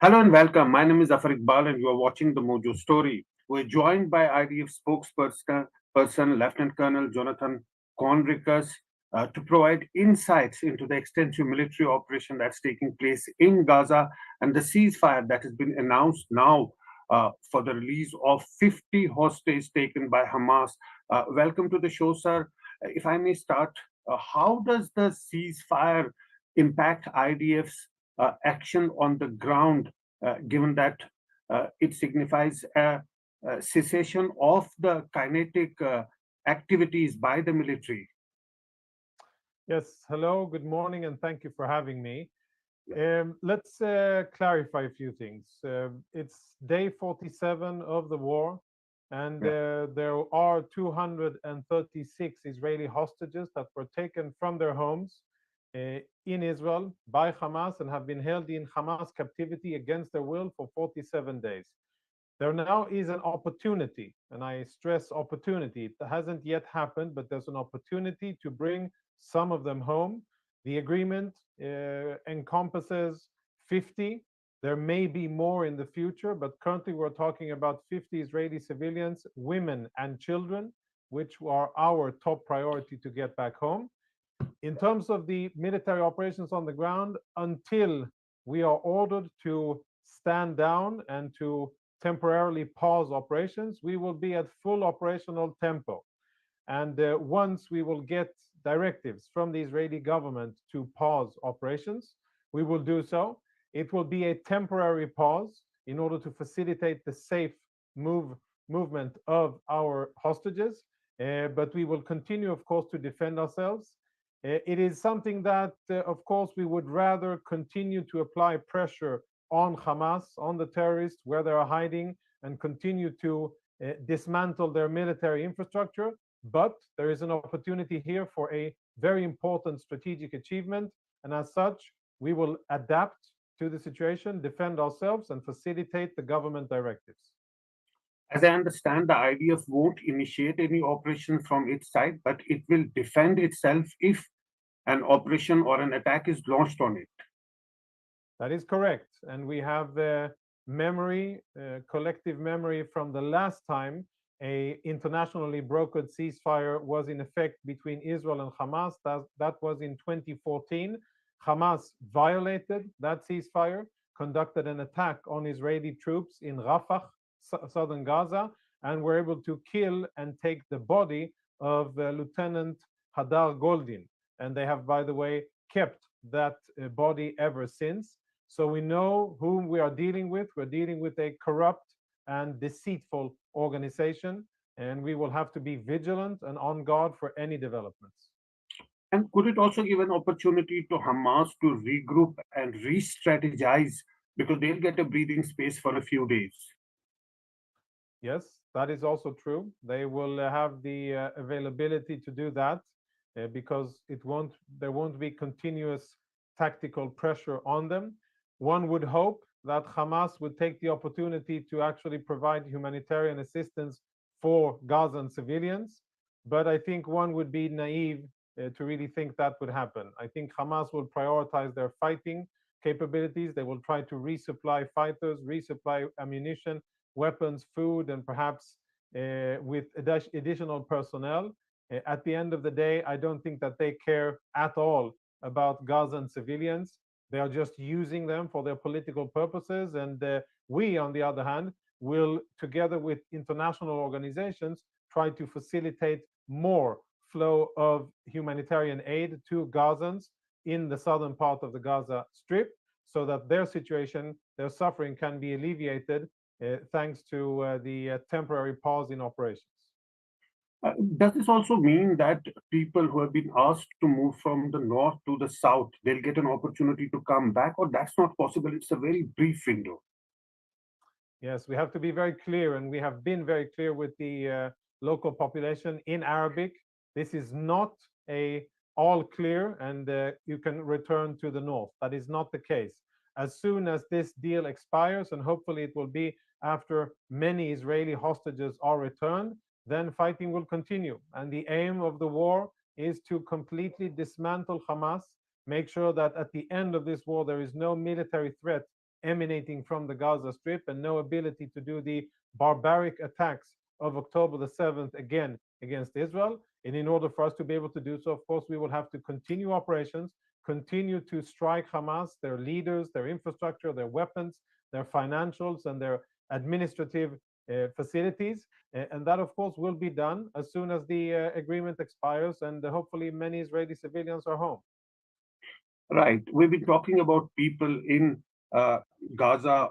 Hello and welcome. My name is Zaffar Iqbal, and you are watching the Mojo story. We're joined by IDF Lieutenant Colonel Jonathan Conricus, to provide insights into the extensive military operation that's taking place in Gaza and the ceasefire that has been announced now for the release of 50 hostages taken by Hamas. Welcome to the show, sir. If I may start, how does the ceasefire impact IDF's action on the ground, given that it signifies a cessation of the kinetic activities by the military? Yes, hello, good morning, and thank you for having me. Yeah. Let's clarify a few things. It's day 47 of the war, and Yeah. there are 236 Israeli hostages that were taken from their homes in Israel by Hamas and have been held in Hamas captivity against their will for 47 days. There now is an opportunity, and I stress opportunity. It hasn't yet happened, but there's an opportunity to bring some of them home. The agreement encompasses 50. There may be more in the future, but currently we're talking about 50 Israeli civilians, women, and children, which are our top priority to get back home. In terms of the military operations on the ground, until we are ordered to stand down and to temporarily pause operations, we will be at full operational tempo. And once we will get directives from the Israeli government to pause operations, we will do so. It will be a temporary pause in order to facilitate the safe movement of our hostages. But we will continue, of course, to defend ourselves. It is something that, of course, we would rather continue to apply pressure on Hamas, on the terrorists, where they are hiding, and continue to dismantle their military infrastructure. But there is an opportunity here for a very important strategic achievement. And as such, we will adapt to the situation, defend ourselves, and facilitate the government directives. As I understand, the IDF won't initiate any operation from its side, but it will defend itself if an operation or an attack is launched on it. That is correct. And we have memory, collective memory from the last time a internationally brokered ceasefire was in effect between Israel and Hamas. That was in 2014. Hamas violated that ceasefire, conducted an attack on Israeli troops in Rafah, southern Gaza, and were able to kill and take the body of Lieutenant Hadar Goldin. And they have, by the way, kept that body ever since. So we know whom we are dealing with. We're dealing with a corrupt and deceitful organization, and we will have to be vigilant and on guard for any developments. And could it also give an opportunity to Hamas to regroup and re strategize because they'll get a breathing space for a few days? Yes, that is also true. They will have the availability to do that because there won't be continuous tactical pressure on them. One would hope that Hamas would take the opportunity to actually provide humanitarian assistance for Gazan civilians, but I think one would be naive to really think that would happen. I think Hamas will prioritize their fighting capabilities. They will try to resupply fighters, resupply ammunition, weapons, food, and perhaps with additional personnel. At the end of the day, I don't think that they care at all about Gazan civilians. They are just using them for their political purposes. And we, on the other hand, will, together with international organizations, try to facilitate more flow of humanitarian aid to Gazans in the southern part of the Gaza Strip so that their situation, their suffering can be alleviated thanks to the temporary pause in operations. Does this also mean that people who have been asked to move from the north to the south, they'll get an opportunity to come back, or that's not possible? It's a very brief window. Yes, we have to be very clear, and we have been very clear with the local population in Arabic. This is not a all clear and you can return to the north. That is not the case. As soon as this deal expires, and hopefully it will be after many Israeli hostages are returned, then fighting will continue. And the aim of the war is to completely dismantle Hamas, make sure that at the end of this war there is no military threat emanating from the Gaza Strip and no ability to do the barbaric attacks of October the 7th again against Israel. And in order for us to be able to do so, of course, we will have to continue operations, continue to strike Hamas, their leaders, their infrastructure, their weapons, their financials, and their administrative facilities. And that, of course, will be done as soon as the agreement expires and hopefully many Israeli civilians are home. Right. We've been talking about people in Gaza,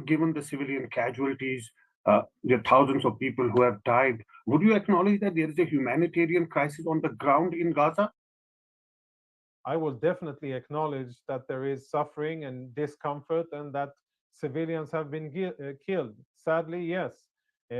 given the civilian casualties, there are thousands of people who have died. Would you acknowledge that there is a humanitarian crisis on the ground in Gaza? I will definitely acknowledge that there is suffering and discomfort and that civilians have been killed. Sadly, yes.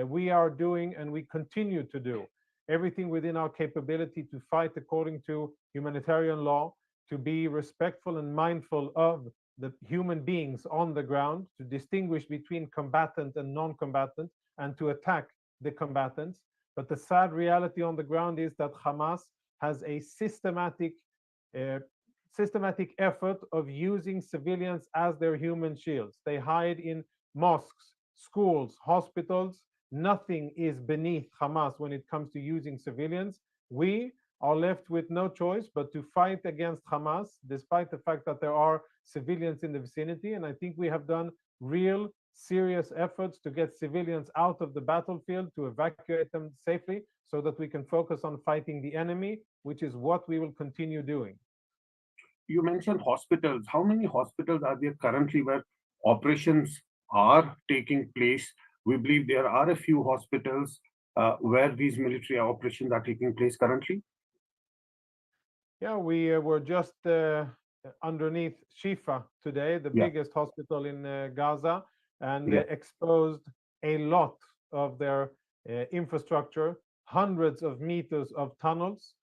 We are doing and we continue to do everything within our capability to fight according to humanitarian law, to be respectful and mindful of the human beings on the ground, to distinguish between combatant and non-combatant, and to attack the combatants. But the sad reality on the ground is that Hamas has a uh, systematic effort of using civilians as their human shields. They hide in mosques, schools, hospitals. Nothing is beneath Hamas when it comes to using civilians. We are left with no choice but to fight against Hamas, despite the fact that there are civilians in the vicinity. And I think we have done real, serious efforts to get civilians out of the battlefield, to evacuate them safely, so that we can focus on fighting the enemy, which is what we will continue doing. You mentioned hospitals. How many hospitals are there currently where operations are taking place? We believe there are a few hospitals where these military operations are taking place currently. Yeah, we were just underneath Shifa today, the Yeah. biggest hospital in Gaza, and Yeah. exposed a lot of their infrastructure, hundreds of meters of tunnels,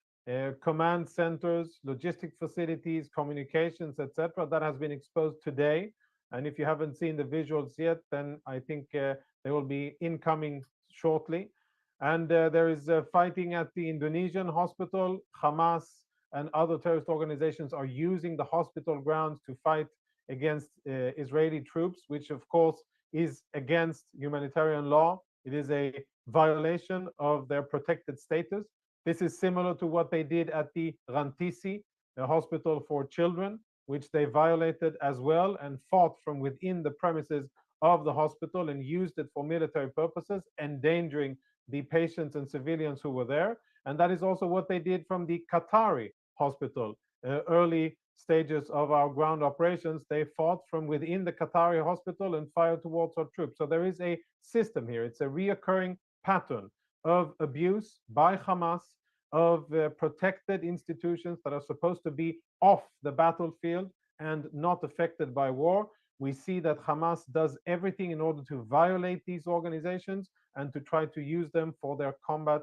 command centers, logistic facilities, communications, etc. That has been exposed today. And if you haven't seen the visuals yet, then I think they will be incoming shortly. And there is fighting at the Indonesian hospital. Hamas and other terrorist organizations are using the hospital grounds to fight against Israeli troops, which of course is against humanitarian law. It is a violation of their protected status. This is similar to what they did at the Rantisi, the hospital for children, which they violated as well and fought from within the premises of the hospital and used it for military purposes, endangering the patients and civilians who were there. And that is also what they did from the Qatari hospital. Early stages of our ground operations, they fought from within the Qatari hospital and fired towards our troops. So there is a system here. It's a reoccurring pattern of abuse by Hamas of protected institutions that are supposed to be off the battlefield and not affected by war. We see that Hamas does everything in order to violate these organizations and to try to use them for their combat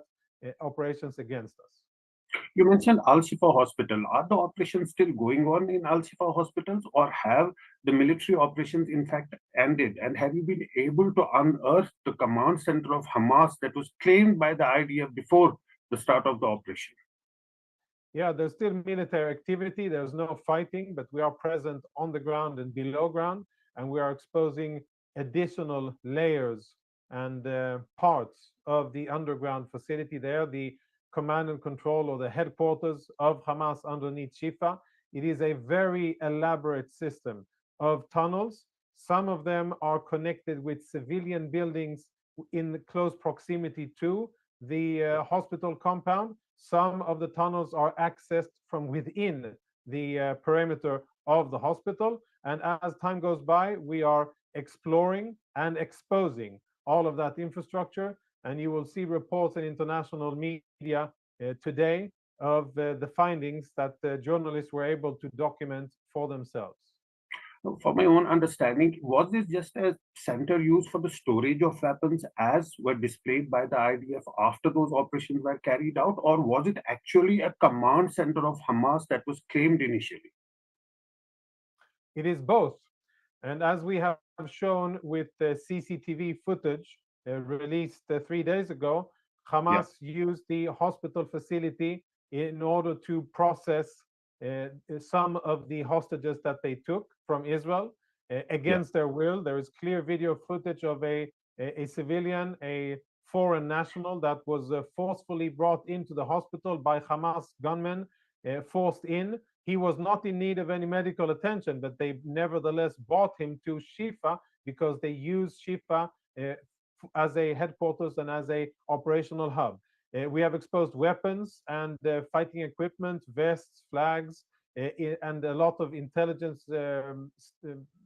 operations against us. You mentioned Al-Shifa Hospital. Are the operations still going on in Al-Shifa hospitals, or have the military operations in fact ended? And have you been able to unearth the command center of Hamas that was claimed by the IDF before the start of the operation? Yeah, there's still military activity. There's no fighting, but we are present on the ground and below ground, and we are exposing additional layers and parts of the underground facility there, the command and control or the headquarters of Hamas underneath Shifa. It is a very elaborate system of tunnels. Some of them are connected with civilian buildings in close proximity to the hospital compound. Some of the tunnels are accessed from within the perimeter of the hospital. And as time goes by, we are exploring and exposing all of that infrastructure. And you will see reports in international media today of the findings that journalists were able to document for themselves. For my own understanding, was this just a center used for the storage of weapons as were displayed by the IDF after those operations were carried out, or was it actually a command center of Hamas that was claimed initially? It is both. And as we have shown with the CCTV footage released 3 days ago, Yeah. Hamas used the hospital facility in order to process some of the hostages that they took from Israel. against their will. There is clear video footage of a civilian, a foreign national that was forcefully brought into the hospital by Hamas gunmen, forced in. He was not in need of any medical attention, but they nevertheless brought him to Shifa because they used Shifa as a headquarters and as a operational hub. We have exposed weapons and fighting equipment, vests, flags, and a lot of intelligence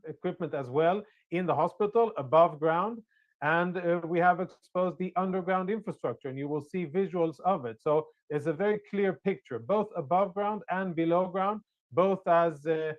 equipment as well in the hospital above ground. And we have exposed the underground infrastructure, and you will see visuals of it. So there's a very clear picture, both above ground and below ground, both as a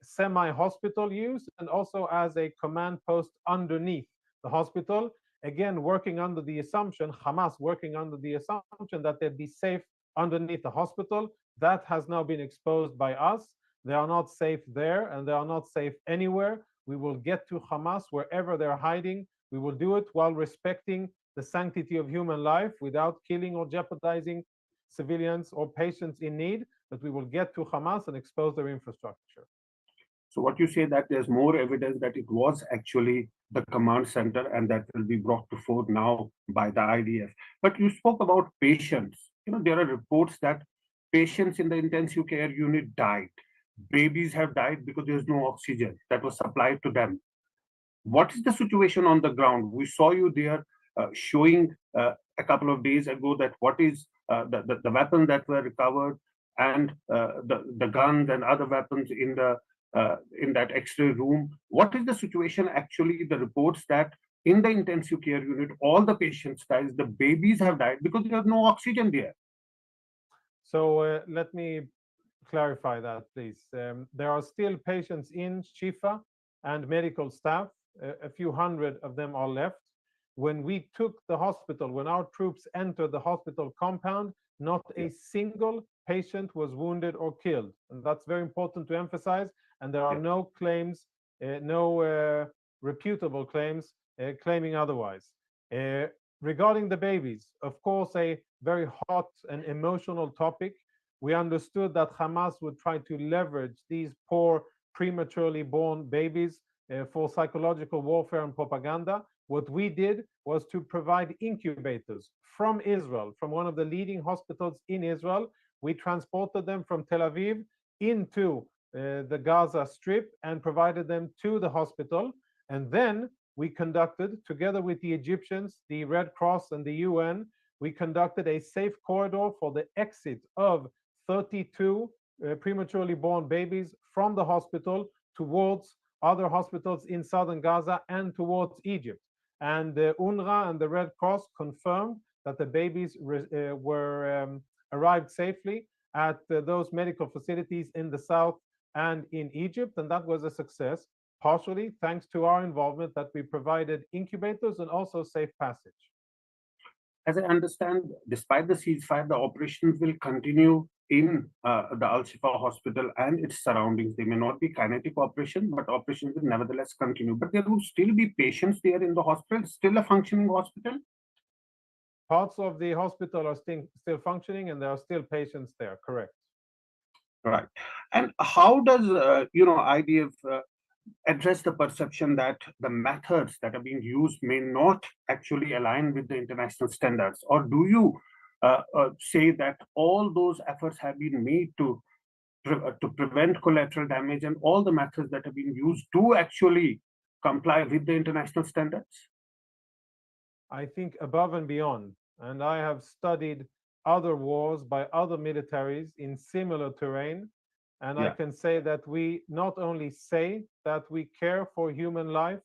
semi-hospital use and also as a command post underneath the hospital. Again, working under the assumption, Hamas working under the assumption that they'd be safe underneath the hospital. That has now been exposed by us. They are not safe there, and they are not safe anywhere. We will get to Hamas wherever they're hiding. We will do it while respecting the sanctity of human life without killing or jeopardizing civilians or patients in need, but we will get to Hamas and expose their infrastructure. So what you say that there's more evidence that it was actually the command center and that will be brought to fore now by the IDF. But you spoke about patients. There are reports that patients in the intensive care unit died. Babies have died because there's no oxygen that was supplied to them. What is the situation on the ground? We saw you there showing a couple of days ago that what is the weapons that were recovered and the guns and other weapons in that X-ray room. What is the situation actually? The reports that in the intensive care unit, all the patients died, the babies have died because there's no oxygen there. So let me clarify that, please. There are still patients in Shifa and medical staff. A few hundred of them are left. When we took the hospital, when our troops entered the hospital compound, not a single patient was wounded or killed. And that's very important to emphasize. And there are no claims, no reputable claims claiming otherwise. Regarding the babies, of course, a very hot and emotional topic. We understood that Hamas would try to leverage these poor prematurely born babies for psychological warfare and propaganda. What we did was to provide incubators from Israel, from one of the leading hospitals in Israel. We transported them from Tel Aviv into the Gaza Strip and provided them to the hospital. And then we conducted, together with the Egyptians, the Red Cross, and the UN, we conducted a safe corridor for the exit of 32 prematurely born babies from the hospital towards other hospitals in southern Gaza and towards Egypt. And the UNRWA and the Red Cross confirmed that the babies arrived safely at those medical facilities in the south and in Egypt, and that was a success, partially thanks to our involvement that we provided incubators and also safe passage. As I understand, despite the ceasefire, the operations will continue in the Al-Shifa hospital and its surroundings. They may not be kinetic operations, but operations will nevertheless continue. But there will still be patients there in the hospital, still a functioning hospital? Parts of the hospital are still functioning, and there are still patients there, correct. Right. And how does, IDF address the perception that the methods that are being used may not actually align with the international standards? Or do you say that all those efforts have been made to prevent collateral damage and all the methods that have been used do actually comply with the international standards? I think above and beyond. And I have studied other wars by other militaries in similar terrain. And I can say that we not only say that we care for human life,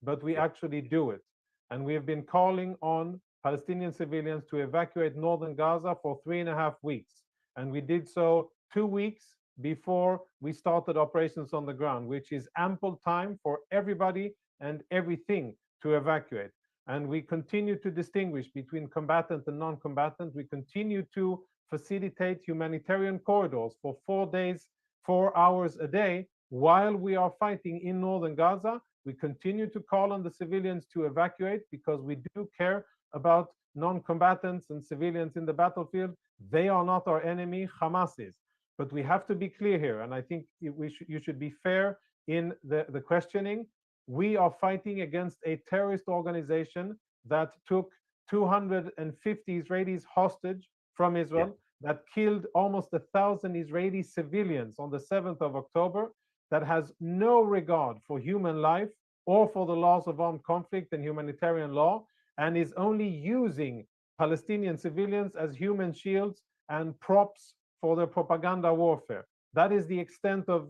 but we actually do it. And we have been calling on Palestinian civilians to evacuate northern Gaza for 3.5 weeks. And we did so 2 weeks before we started operations on the ground, which is ample time for everybody and everything to evacuate. And we continue to distinguish between combatant and non-combatant. We continue to facilitate humanitarian corridors for 4 days, 4 hours a day while we are fighting in northern Gaza. We continue to call on the civilians to evacuate because we do care about non-combatants and civilians in the battlefield. They are not our enemy, Hamas is. But we have to be clear here, and I think you should be fair in the questioning. We are fighting against a terrorist organization that took 250 Israelis hostage from Yeah. Israel, that killed almost 1,000 Israeli civilians on the 7th of October, that has no regard for human life or for the laws of armed conflict and humanitarian law, and is only using Palestinian civilians as human shields and props for their propaganda warfare. That is the extent of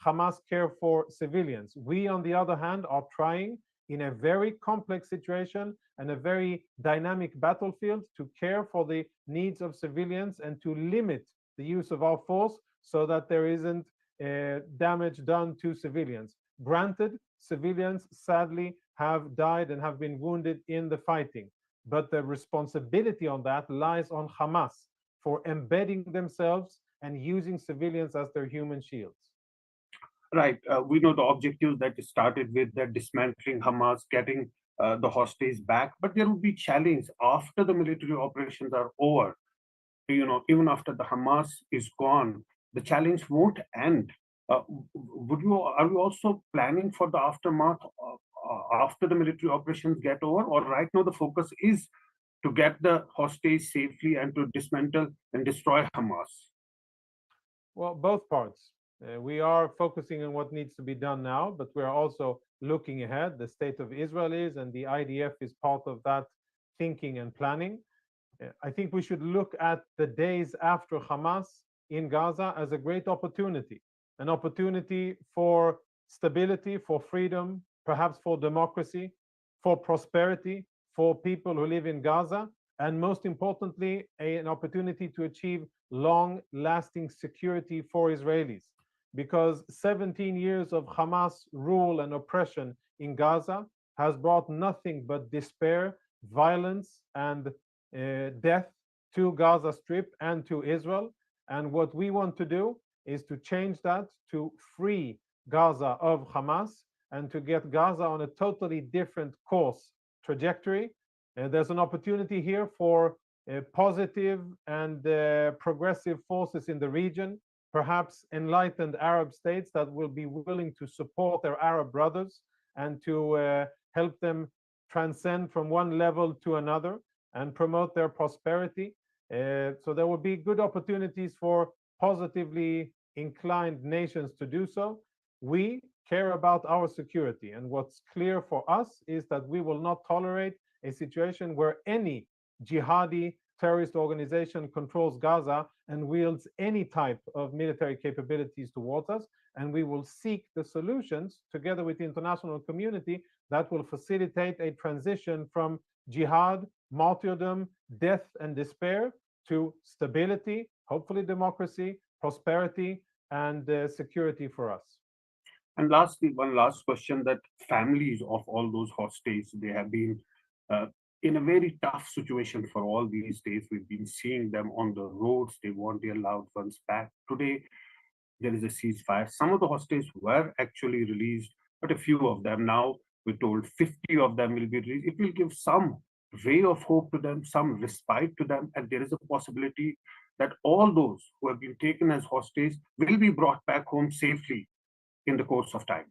Hamas care for civilians. We, on the other hand, are trying in a very complex situation and a very dynamic battlefield to care for the needs of civilians and to limit the use of our force so that there isn't damage done to civilians. Granted, civilians sadly have died and have been wounded in the fighting, but the responsibility on that lies on Hamas for embedding themselves and using civilians as their human shields. Right. We know the objectives that started with that dismantling Hamas, getting the hostages back, but there will be challenge after the military operations are over. Even after the Hamas is gone, the challenge won't end. Are you also planning for the aftermath after the military operations get over, or right now the focus is to get the hostage safely and to dismantle and destroy Hamas? Well, both parts. We are focusing on what needs to be done now, but we are also looking ahead. The state of Israel is, and the IDF is part of that thinking and planning. I think we should look at the days after Hamas in Gaza as a great opportunity, an opportunity for stability, for freedom, perhaps for democracy, for prosperity, for people who live in Gaza, and most importantly, an opportunity to achieve long lasting security for Israelis. Because 17 years of Hamas rule and oppression in Gaza has brought nothing but despair, violence, and death to Gaza Strip and to Israel. And what we want to do is to change that, to free Gaza of Hamas and to get Gaza on a totally different course trajectory. There's an opportunity here for positive and progressive forces in the region, perhaps enlightened Arab states that will be willing to support their Arab brothers and to help them transcend from one level to another and promote their prosperity. So there will be good opportunities for positively inclined nations to do so. We care about our security, and what's clear for us is that we will not tolerate a situation where any jihadi terrorist organization controls Gaza and wields any type of military capabilities towards us. And we will seek the solutions together with the international community that will facilitate a transition from jihad, martyrdom, death, and despair to stability, hopefully democracy, prosperity, and security for us. And lastly, one last question: that families of all those hostages, they have been uh, in a very tough situation for all these days. We've been seeing them on the roads. They want their loved ones back. Today, there is a ceasefire. Some of the hostages were actually released, but a few of them now, we're told 50 of them will be released. It will give some ray of hope to them, some respite to them, and there is a possibility that all those who have been taken as hostages will be brought back home safely in the course of time.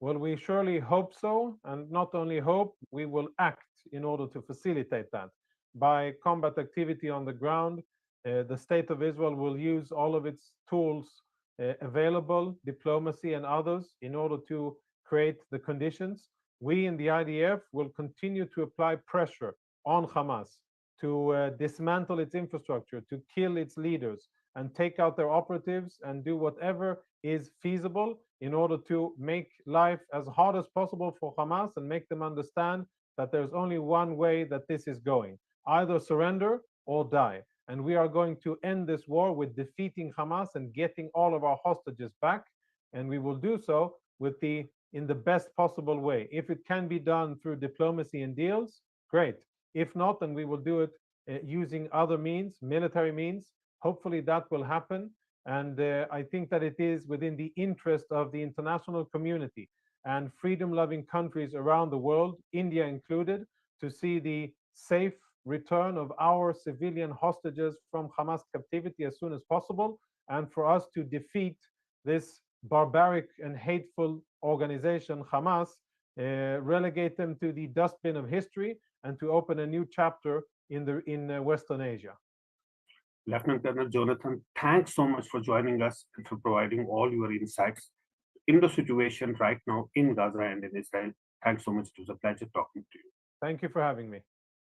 Well, we surely hope so, and not only hope, we will act in order to facilitate that. By combat activity on the ground, the state of Israel will use all of its tools available, diplomacy and others, in order to create the conditions. We in the IDF will continue to apply pressure on Hamas to dismantle its infrastructure, to kill its leaders, and take out their operatives and do whatever is feasible in order to make life as hard as possible for Hamas and make them understand that there's only one way that this is going: either surrender or die. And we are going to end this war with defeating Hamas and getting all of our hostages back. And we will do so in the best possible way. If it can be done through diplomacy and deals, great. If not, then we will do it using other means, military means. Hopefully that will happen. And I think that it is within the interest of the international community and freedom loving countries around the world, India included, to see the safe return of our civilian hostages from Hamas captivity as soon as possible, and for us to defeat this barbaric and hateful organization, Hamas, relegate them to the dustbin of history and to open a new chapter in Western Asia. Lieutenant Colonel Jonathan, thanks so much for joining us and for providing all your insights in the situation right now in Gaza and in Israel. Thanks so much. It was a pleasure talking to you. Thank you for having me.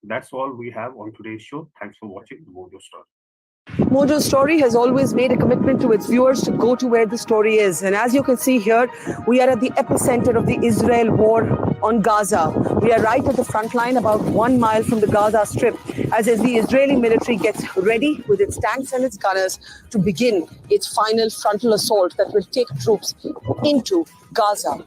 That's all we have on today's show. Thanks for watching the Mojo Story. Mojo Story has always made a commitment to its viewers to go to where the story is. And as you can see here, we are at the epicenter of the Israel war on Gaza. We are right at the front line, about 1 mile from the Gaza Strip, as the Israeli military gets ready with its tanks and its gunners to begin its final frontal assault that will take troops into Gaza.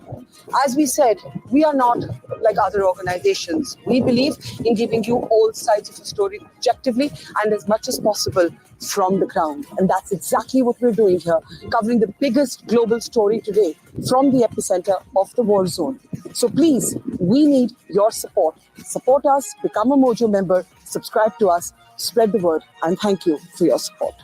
As we said, we are not like other organizations. We believe in giving you all sides of the story objectively and as much as possible from the ground. And that's exactly what we're doing here, covering the biggest global story today from the epicenter of the war zone. So please, we need your support. Support us, become a Mojo member, subscribe to us, spread the word, and thank you for your support.